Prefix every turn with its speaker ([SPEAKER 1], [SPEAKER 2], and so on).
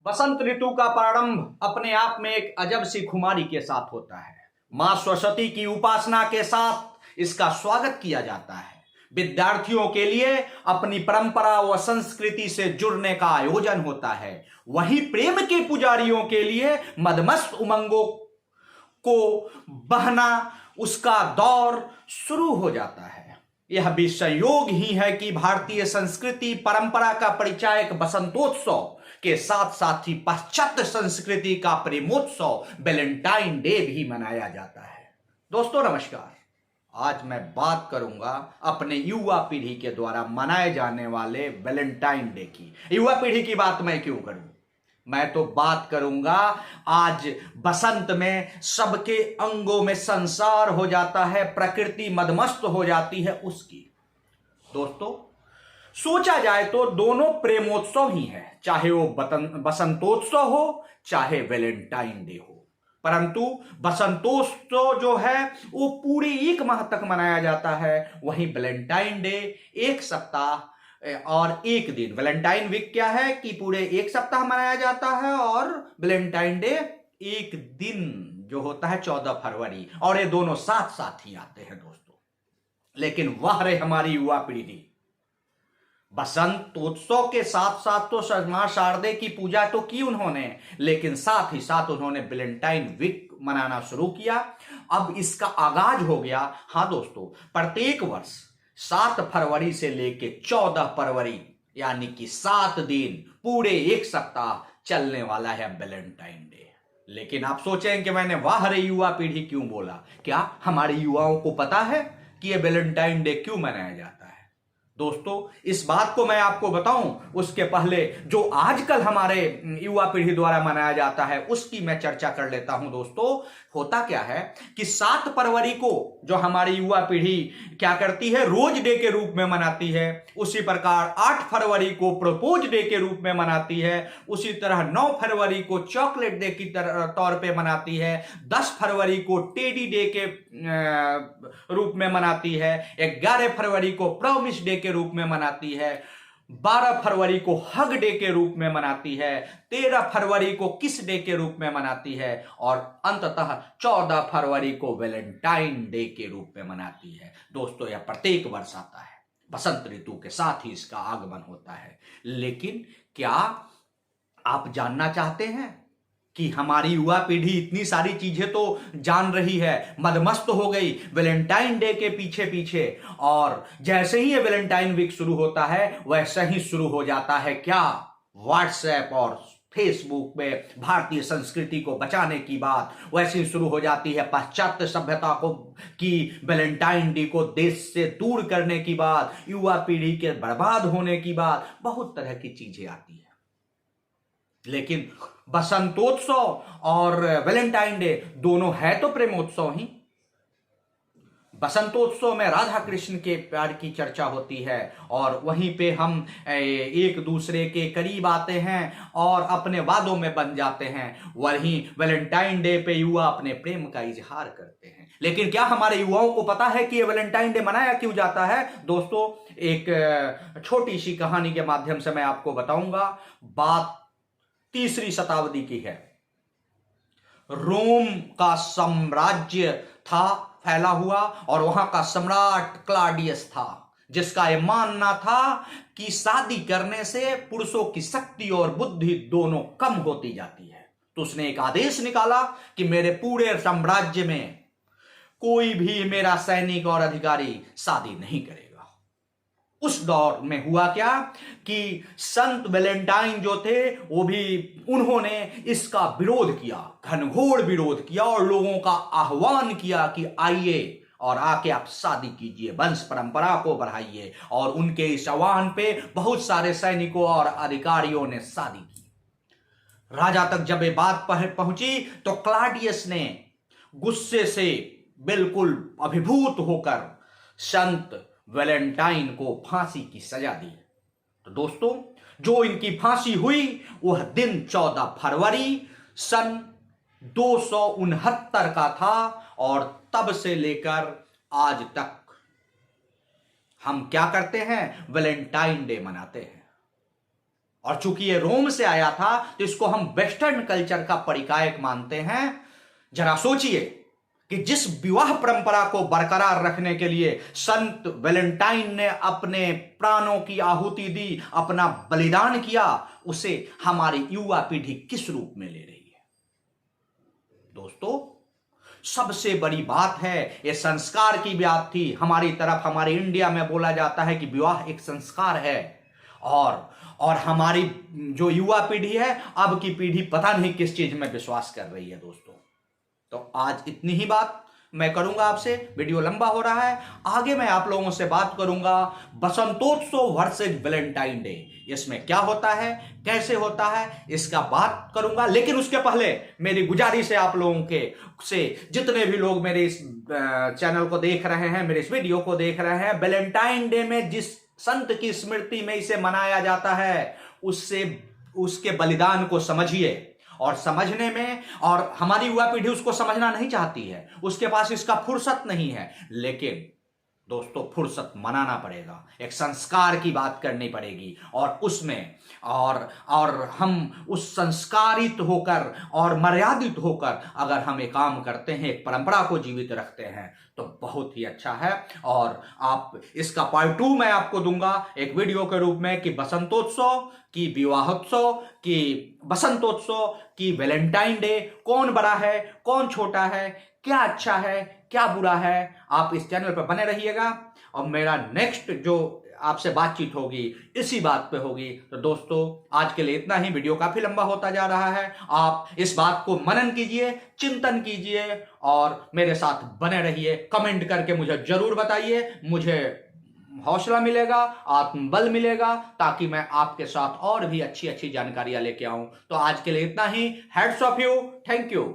[SPEAKER 1] बसंत ऋतु का प्रारंभ अपने आप में एक अजब सी खुमारी के साथ होता है। मां सरस्वती की उपासना के साथ इसका स्वागत किया जाता है। विद्यार्थियों के लिए अपनी परंपरा व संस्कृति से जुड़ने का आयोजन होता है। वहीं प्रेम के पुजारियों के लिए मदमस्त उमंगों को बहना उसका दौर शुरू हो जाता है। यह भी संयोग ही है कि भारतीय संस्कृति परंपरा का परिचायक बसंतोत्सव के साथ साथ ही पाश्चात्य संस्कृति का प्रेमोत्सव वैलेंटाइन डे भी मनाया जाता है। दोस्तों नमस्कार, आज मैं बात करूंगा अपने युवा पीढ़ी के द्वारा मनाए जाने वाले वैलेंटाइन डे की। युवा पीढ़ी की बात मैं क्यों करूं? मैं तो बात करूंगा आज बसंत में सबके अंगों में संसार हो जाता है, प्रकृति मदमस्त हो जाती है उसकी। दोस्तों सोचा जाए तो दोनों प्रेमोत्सव ही है, चाहे वो बसंतोत्सव हो चाहे वैलेंटाइन डे हो। परंतु बसंतोत्सव जो है वो पूरे एक माह तक मनाया जाता है, वहीं वैलेंटाइन डे एक सप्ताह और एक दिन। वैलेंटाइन वीक क्या है कि पूरे एक सप्ताह मनाया जाता है और वैलेंटाइन डे एक दिन जो होता है 14 फरवरी, और ये दोनों साथ साथ ही आते हैं दोस्तों। लेकिन वह रहे हमारी युवा पीढ़ी, बसंतोत्सव के साथ साथ तो मां शारदे की पूजा तो की उन्होंने, लेकिन साथ ही साथ उन्होंने वैलेंटाइन वीक मनाना शुरू किया। अब इसका आगाज हो गया। हाँ दोस्तों, प्रत्येक वर्ष 7 फरवरी से लेके 14 फरवरी यानी कि 7 दिन, पूरे एक सप्ताह चलने वाला है वैलेंटाइन डे। लेकिन आप सोचें कि मैंने वाह रे युवा पीढ़ी क्यों बोला? क्या हमारे युवाओं को पता है कि यह वैलेंटाइन डे क्यों मनाया जाता है? दोस्तों इस बात को मैं आपको बताऊं उसके पहले जो आजकल हमारे युवा पीढ़ी द्वारा मनाया जाता है उसकी मैं चर्चा कर लेता हूं। दोस्तों होता क्या है कि 7 फरवरी को जो हमारी युवा पीढ़ी क्या करती है, रोज डे के रूप में मनाती है। उसी प्रकार 8 फरवरी को प्रपोज डे के रूप में मनाती है। उसी तरह 9 फरवरी को चॉकलेट डे की तौर पे मनाती है। 10 फरवरी को टेडी डे के रूप में मनाती है। 11 फरवरी को प्रॉमिस डे के रूप में मनाती है। 12 फरवरी को हग डे के रूप में मनाती है। 13 फरवरी को किस डे के रूप में मनाती है और अंततः 14 फरवरी को वैलेंटाइन डे के रूप में मनाती है। दोस्तों यह प्रत्येक वर्ष आता है, बसंत ऋतु के साथ ही इसका आगमन होता है। लेकिन क्या आप जानना चाहते हैं कि हमारी युवा पीढ़ी इतनी सारी चीजें तो जान रही है, मदमस्त हो गई वैलेंटाइन डे के पीछे पीछे, और जैसे ही ये वैलेंटाइन वीक शुरू होता है वैसे ही शुरू हो जाता है क्या, व्हाट्सएप और फेसबुक में भारतीय संस्कृति को बचाने की बात वैसे ही शुरू हो जाती है। पाश्चात्य सभ्यता को की वैलेंटाइन डे को देश से दूर करने की बात, युवा पीढ़ी के बर्बाद होने की बात, बहुत तरह की चीजें आती है। लेकिन बसंतोत्सव और वैलेंटाइन डे दोनों है तो प्रेमोत्सव ही। बसंतोत्सव में राधा कृष्ण के प्यार की चर्चा होती है और वहीं पे हम एक दूसरे के करीब आते हैं और अपने वादों में बन जाते हैं। वहीं वैलेंटाइन डे पे युवा अपने प्रेम का इजहार करते हैं। लेकिन क्या हमारे युवाओं को पता है कि ये वैलेंटाइन डे मनाया क्यों जाता है? दोस्तों एक छोटी सी कहानी के माध्यम से मैं आपको बताऊंगा। बात 3री शताब्दी की है। रोम का साम्राज्य था फैला हुआ और वहां का सम्राट क्लाडियस था, जिसका यह मानना था कि शादी करने से पुरुषों की शक्ति और बुद्धि दोनों कम होती जाती है। तो उसने एक आदेश निकाला कि मेरे पूरे साम्राज्य में कोई भी मेरा सैनिक और अधिकारी शादी नहीं करेगा। उस दौर में हुआ क्या कि संत वैलेंटाइन जो थे वो भी उन्होंने इसका विरोध किया, घनघोर विरोध किया और लोगों का आह्वान किया कि आइए और आके आप शादी कीजिए, वंश परंपरा को बढ़ाइए। और उनके इस आह्वान पे बहुत सारे सैनिकों और अधिकारियों ने शादी की। राजा तक जब ये बात पहुंची तो क्लाडियस ने गुस्से से बिल्कुल अभिभूत होकर संत वैलेंटाइन को फांसी की सजा दी। तो दोस्तों जो इनकी फांसी हुई वह दिन 14 फरवरी सन 269 का था और तब से लेकर आज तक हम क्या करते हैं, वैलेंटाइन डे मनाते हैं। और चूंकि ये रोम से आया था तो इसको हम वेस्टर्न कल्चर का परिचायक मानते हैं। जरा सोचिए कि जिस विवाह परंपरा को बरकरार रखने के लिए संत वैलेंटाइन ने अपने प्राणों की आहुति दी, अपना बलिदान किया, उसे हमारी युवा पीढ़ी किस रूप में ले रही है। दोस्तों, सबसे बड़ी बात है, यह संस्कार की बात थी। हमारी तरफ, हमारे इंडिया में बोला जाता है कि विवाह एक संस्कार है, और हमारी जो युवा पीढ़ी है, अब की पीढ़ी पता नहीं किस चीज में विश्वास कर रही है। दोस्तों, तो आज इतनी ही बात मैं करूंगा आपसे, वीडियो लंबा हो रहा है। आगे मैं आप लोगों से बात करूंगा बसंतोत्सव वर्सेज वैलेंटाइन डे, इसमें क्या होता है, कैसे होता है, इसका बात करूंगा। लेकिन उसके पहले मेरी गुजारिश है आप लोगों के से, जितने भी लोग मेरे इस चैनल को देख रहे हैं, मेरे इस वीडियो को देख रहे हैं, वैलेंटाइन डे में जिस संत की स्मृति में इसे मनाया जाता है, उसके बलिदान को समझिए। और समझने में, और हमारी युवा पीढ़ी उसको समझना नहीं चाहती है, उसके पास इसका फुर्सत नहीं है। लेकिन दोस्तों, फुर्सत मनाना पड़ेगा, एक संस्कार की बात करनी पड़ेगी, और उसमें और हम उस संस्कारित होकर और मर्यादित होकर अगर हम एक काम करते हैं, एक परंपरा को जीवित रखते हैं, तो बहुत ही अच्छा है। और आप इसका पार्ट 2 मैं आपको दूंगा एक वीडियो के रूप में, कि बसंतोत्सव की, विवाहोत्सव की, बसंतोत्सव की, वैलेंटाइन डे, कौन बड़ा है, कौन छोटा है, क्या अच्छा है, क्या बुरा है। आप इस चैनल पर बने रहिएगा, और मेरा नेक्स्ट जो आपसे बातचीत होगी इसी बात पे होगी। तो दोस्तों, आज के लिए इतना ही, वीडियो काफी लंबा होता जा रहा है। आप इस बात को मनन कीजिए, चिंतन कीजिए, और मेरे साथ बने रहिए। कमेंट करके मुझे जरूर बताइए, मुझे हौसला मिलेगा, आत्मबल मिलेगा, ताकि मैं आपके साथ और भी अच्छी अच्छी जानकारियां लेके आऊं। तो आज के लिए इतना ही। Heads off you, thank you.